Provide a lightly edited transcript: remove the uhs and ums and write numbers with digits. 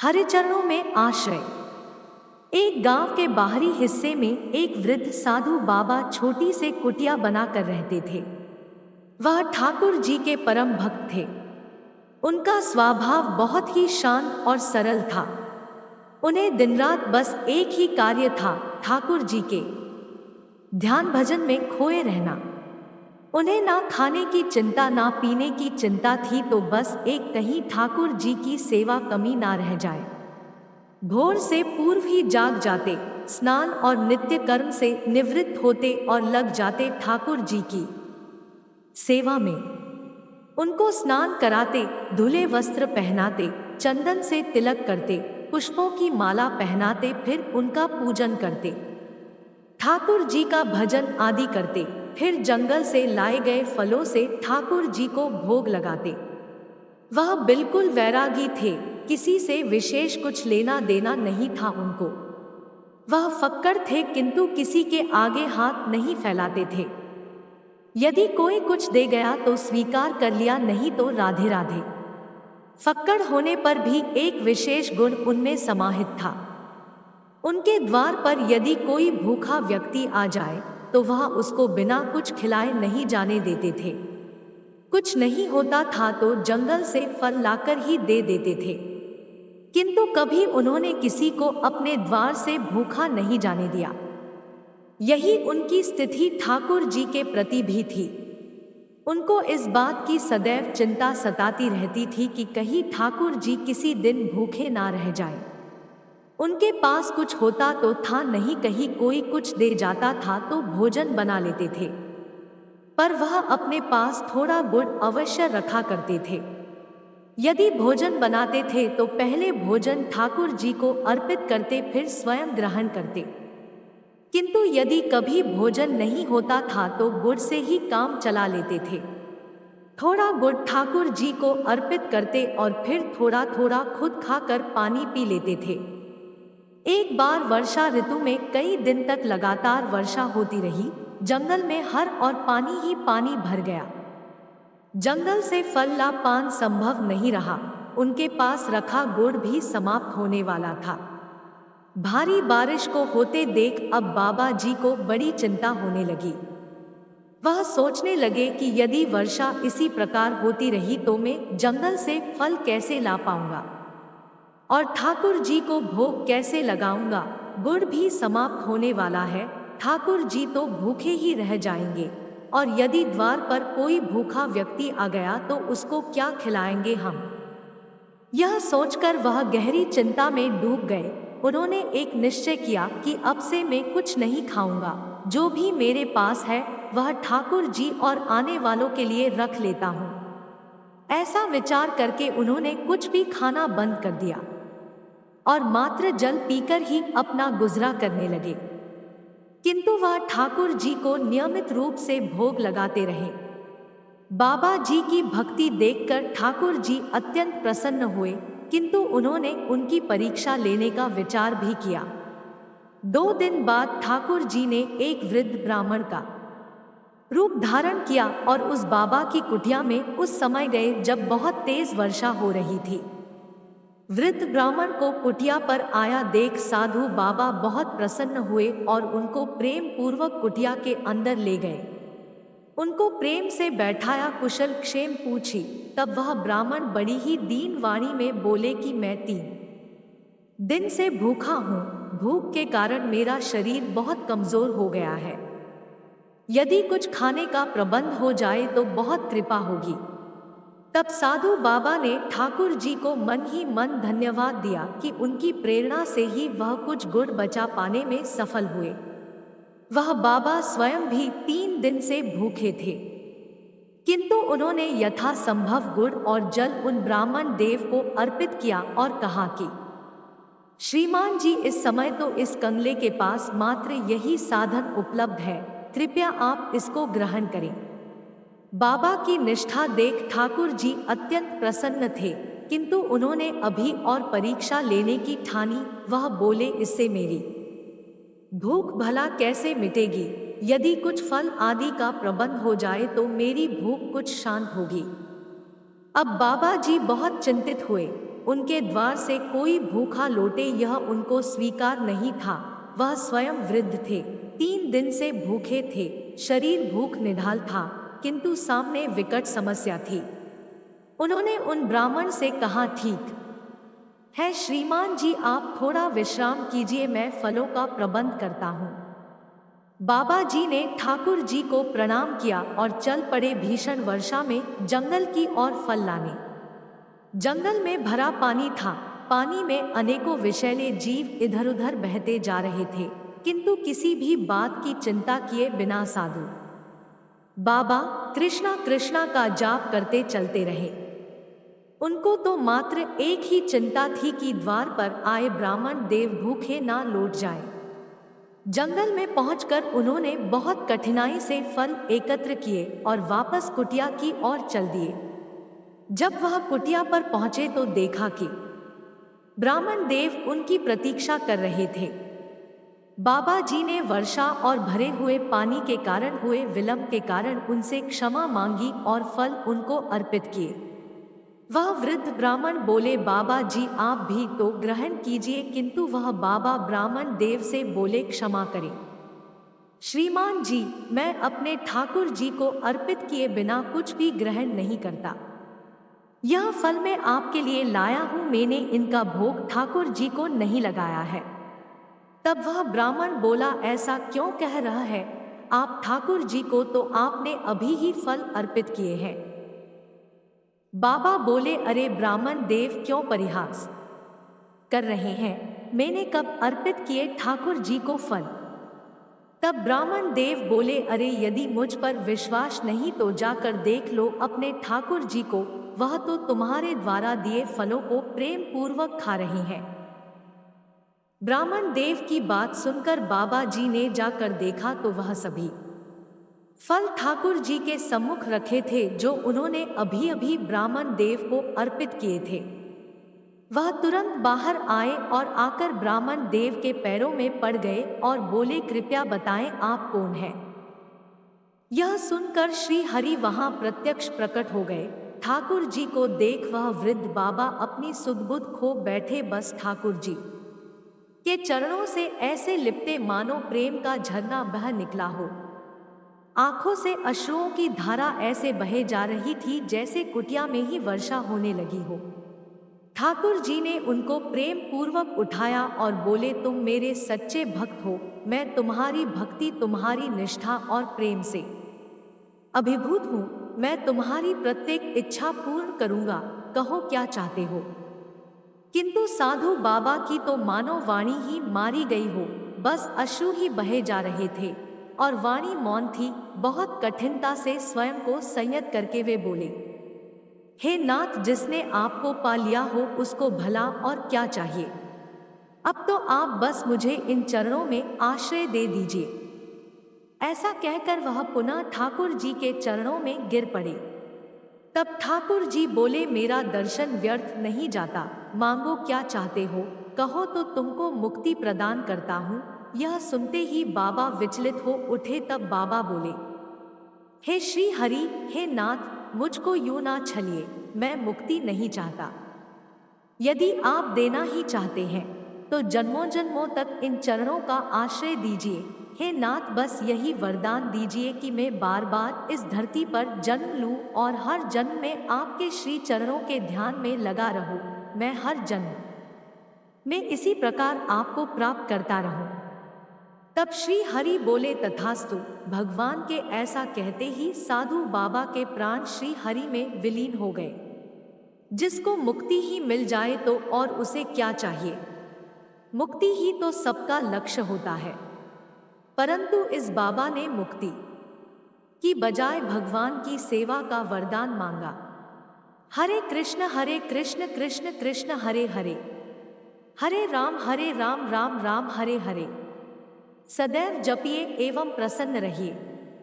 हरिचरणों में आश्रय। एक गांव के बाहरी हिस्से में एक वृद्ध साधु बाबा छोटी से कुटिया बनाकर रहते थे। वह ठाकुर जी के परम भक्त थे। उनका स्वभाव बहुत ही शांत और सरल था। उन्हें दिन रात बस एक ही कार्य था, ठाकुर जी के ध्यान भजन में खोए रहना। उन्हें ना खाने की चिंता ना पीने की चिंता थी, तो बस एक कहीं ठाकुर जी की सेवा कमी ना रह जाए। भोर से पूर्व ही जाग जाते, स्नान और नित्य कर्म से निवृत्त होते और लग जाते ठाकुर जी की सेवा में। उनको स्नान कराते, धुले वस्त्र पहनाते, चंदन से तिलक करते, पुष्पों की माला पहनाते, फिर उनका पूजन करते, ठाकुर जी का भजन आदि करते। फिर जंगल से लाए गए फलों से ठाकुर जी को भोग लगाते। वह बिल्कुल वैरागी थे, किसी से विशेष कुछ लेना देना नहीं था उनको। वह फक्कड़ थे, किंतु किसी के आगे हाथ नहीं फैलाते थे। यदि कोई कुछ दे गया तो स्वीकार कर लिया, नहीं तो राधे राधे। फक्कड़ होने पर भी एक विशेष गुण उनमें समाहित था। उनके द्वार पर यदि कोई भूखा व्यक्ति आ जाए तो वह उसको बिना कुछ खिलाए नहीं जाने देते थे। कुछ नहीं होता था तो जंगल से फल लाकर ही दे देते थे, किंतु कभी उन्होंने किसी को अपने द्वार से भूखा नहीं जाने दिया। यही उनकी स्थिति ठाकुर जी के प्रति भी थी। उनको इस बात की सदैव चिंता सताती रहती थी कि कहीं ठाकुर जी किसी दिन भूखे ना रह जाए। उनके पास कुछ होता तो था नहीं, कहीं कोई कुछ दे जाता था तो भोजन बना लेते थे, पर वह अपने पास थोड़ा गुड़ अवश्य रखा करते थे। यदि भोजन बनाते थे तो पहले भोजन ठाकुर जी को अर्पित करते, फिर स्वयं ग्रहण करते। किंतु यदि कभी भोजन नहीं होता था तो गुड़ से ही काम चला लेते थे। थोड़ा गुड़ ठाकुर जी को अर्पित करते और फिर थोड़ा थोड़ा खुद खाकर पानी पी लेते थे। एक बार वर्षा ऋतु में कई दिन तक लगातार वर्षा होती रही। जंगल में हर और पानी ही पानी भर गया। जंगल से फल ला पान संभव नहीं रहा। उनके पास रखा गुड़ भी समाप्त होने वाला था। भारी बारिश को होते देख अब बाबा जी को बड़ी चिंता होने लगी। वह सोचने लगे कि यदि वर्षा इसी प्रकार होती रही तो मैं जंगल से फल कैसे ला पाऊंगा और ठाकुर जी को भोग कैसे लगाऊंगा। गुड़ भी समाप्त होने वाला है, ठाकुर जी तो भूखे ही रह जाएंगे, और यदि द्वार पर कोई भूखा व्यक्ति आ गया तो उसको क्या खिलाएंगे हम। यह सोचकर वह गहरी चिंता में डूब गए। उन्होंने एक निश्चय किया कि अब से मैं कुछ नहीं खाऊंगा, जो भी मेरे पास है वह ठाकुर जी और आने वालों के लिए रख लेता हूँ। ऐसा विचार करके उन्होंने कुछ भी खाना बंद कर दिया और मात्र जल पीकर ही अपना गुजरा करने लगे। किंतु वह ठाकुर जी को नियमित रूप से भोग लगाते रहे। बाबा जी की भक्ति देखकर ठाकुर जी अत्यंत प्रसन्न हुए, किंतु उन्होंने उनकी परीक्षा लेने का विचार भी किया। 2 दिन बाद ठाकुर जी ने एक वृद्ध ब्राह्मण का रूप धारण किया और उस बाबा की कुटिया में उस समय गए जब बहुत तेज वर्षा हो रही थी। वृद्ध ब्राह्मण को कुटिया पर आया देख साधु बाबा बहुत प्रसन्न हुए और उनको प्रेम पूर्वक कुटिया के अंदर ले गए। उनको प्रेम से बैठाया, कुशल क्षेम पूछी। तब वह ब्राह्मण बड़ी ही दीन वाणी में बोले कि मैं 3 दिन से भूखा हूँ। भूख के कारण मेरा शरीर बहुत कमजोर हो गया है। यदि कुछ खाने का प्रबंध हो जाए तो बहुत कृपा होगी। तब साधु बाबा ने ठाकुर जी को मन ही मन धन्यवाद दिया कि उनकी प्रेरणा से ही वह कुछ गुड़ बचा पाने में सफल हुए। वह बाबा स्वयं भी 3 दिन से भूखे थे, किंतु उन्होंने यथासंभव गुड़ और जल उन ब्राह्मण देव को अर्पित किया और कहा कि श्रीमान जी, इस समय तो इस कंगले के पास मात्र यही साधन उपलब्ध है, कृपया आप इसको ग्रहण करें। बाबा की निष्ठा देख ठाकुर जी अत्यंत प्रसन्न थे, किंतु उन्होंने अभी और परीक्षा लेने की ठानी। वह बोले, इससे मेरी भूख भला कैसे मिटेगी। यदि कुछ फल आदि का प्रबंध हो जाए तो मेरी भूख कुछ शांत होगी। अब बाबा जी बहुत चिंतित हुए। उनके द्वार से कोई भूखा लौटे यह उनको स्वीकार नहीं था। वह स्वयं वृद्ध थे, 3 दिन से भूखे थे, शरीर भूख निढाल था, किंतु सामने विकट समस्या थी। उन्होंने उन ब्राह्मण से कहा, ठीक है श्रीमान जी, आप थोड़ा विश्राम कीजिए, मैं फलों का प्रबंध करता हूँ। बाबा जी ने ठाकुर जी को प्रणाम किया और चल पड़े भीषण वर्षा में जंगल की ओर फल लाने। जंगल में भरा पानी था, पानी में अनेकों विषैले जीव इधर उधर बहते जा रहे थे, किंतु किसी भी बात की चिंता किए बिना साधु बाबा कृष्णा कृष्णा का जाप करते चलते रहे। उनको तो मात्र एक ही चिंता थी कि द्वार पर आए ब्राह्मण देव भूखे ना लौट जाएं। जंगल में पहुंचकर उन्होंने बहुत कठिनाई से फल एकत्र किए और वापस कुटिया की ओर चल दिए। जब वह कुटिया पर पहुंचे तो देखा कि ब्राह्मण देव उनकी प्रतीक्षा कर रहे थे। बाबा जी ने वर्षा और भरे हुए पानी के कारण हुए विलंब के कारण उनसे क्षमा मांगी और फल उनको अर्पित किए। वह वृद्ध ब्राह्मण बोले, बाबा जी आप भी तो ग्रहण कीजिए, किंतु वह बाबा ब्राह्मण देव से बोले, क्षमा करें श्रीमान जी, मैं अपने ठाकुर जी को अर्पित किए बिना कुछ भी ग्रहण नहीं करता। यह फल मैं आपके लिए लाया हूं, मैंने इनका भोग ठाकुर जी को नहीं लगाया है। तब वह ब्राह्मण बोला, ऐसा क्यों कह रहा है आप, ठाकुर जी को तो आपने अभी ही फल अर्पित किए हैं। बाबा बोले, अरे ब्राह्मण देव क्यों परिहास कर रहे हैं, मैंने कब अर्पित किए ठाकुर जी को फल। तब ब्राह्मण देव बोले, अरे यदि मुझ पर विश्वास नहीं तो जाकर देख लो अपने ठाकुर जी को, वह तो तुम्हारे द्वारा दिए फलों को प्रेम पूर्वक खा रहे हैं। ब्राह्मण देव की बात सुनकर बाबा जी ने जाकर देखा तो वह सभी फल ठाकुर जी के सम्मुख रखे थे जो उन्होंने अभी अभी ब्राह्मण देव को अर्पित किए थे। वह तुरंत बाहर आए और आकर ब्राह्मण देव के पैरों में पड़ गए और बोले, कृपया बताएं आप कौन हैं। यह सुनकर श्री हरि वहां प्रत्यक्ष प्रकट हो गए। ठाकुर जी को देख वह वृद्ध बाबा अपनी सुध-बुध खो बैठे, बस ठाकुर जी के चरणों से ऐसे लिपटे मानो प्रेम का झरना बह निकला हो। आंखों से अश्रुओं की धारा ऐसे बहे जा रही थी जैसे कुटिया में ही वर्षा होने लगी हो। ठाकुर जी ने उनको प्रेम पूर्वक उठाया और बोले, तुम मेरे सच्चे भक्त हो, मैं तुम्हारी भक्ति, तुम्हारी निष्ठा और प्रेम से अभिभूत हूँ। मैं तुम्हारी प्रत्येक इच्छा पूर्ण करूँगा, कहो क्या चाहते हो। किंतु साधु बाबा की तो मानो वाणी ही मारी गई हो, बस अश्रु ही बहे जा रहे थे और वाणी मौन थी। बहुत कठिनता से स्वयं को संयत करके वे बोले, हे नाथ, जिसने आपको पा लिया हो उसको भला और क्या चाहिए। अब तो आप बस मुझे इन चरणों में आश्रय दे दीजिए। ऐसा कहकर वह पुनः ठाकुर जी के चरणों में गिर पड़े। तब ठाकुर जी बोले, मेरा दर्शन व्यर्थ नहीं जाता, मांगो क्या चाहते हो, कहो तो तुमको मुक्ति प्रदान करता हूँ। यह सुनते ही बाबा विचलित हो उठे। तब बाबा बोले, हे श्री हरि, हे नाथ, मुझको यूं ना छलिए, मैं मुक्ति नहीं चाहता। यदि आप देना ही चाहते हैं तो जन्मों जन्मों तक इन चरणों का आश्रय दीजिए। हे नाथ, बस यही वरदान दीजिए कि मैं बार बार इस धरती पर जन्म लूं और हर जन्म में आपके श्री चरणों के ध्यान में लगा रहूं। मैं हर जन्म में इसी प्रकार आपको प्राप्त करता रहूं। तब श्री हरि बोले, तथास्तु। भगवान के ऐसा कहते ही साधु बाबा के प्राण श्री हरि में विलीन हो गए। जिसको मुक्ति ही मिल जाए तो और उसे क्या चाहिए। मुक्ति ही तो सबका लक्ष्य होता है। परंतु इस बाबा ने मुक्ति की बजाय भगवान की सेवा का वरदान मांगा। हरे कृष्ण कृष्ण कृष्ण हरे हरे, हरे राम राम राम हरे हरे। सदैव जपिए एवं प्रसन्न रहिए।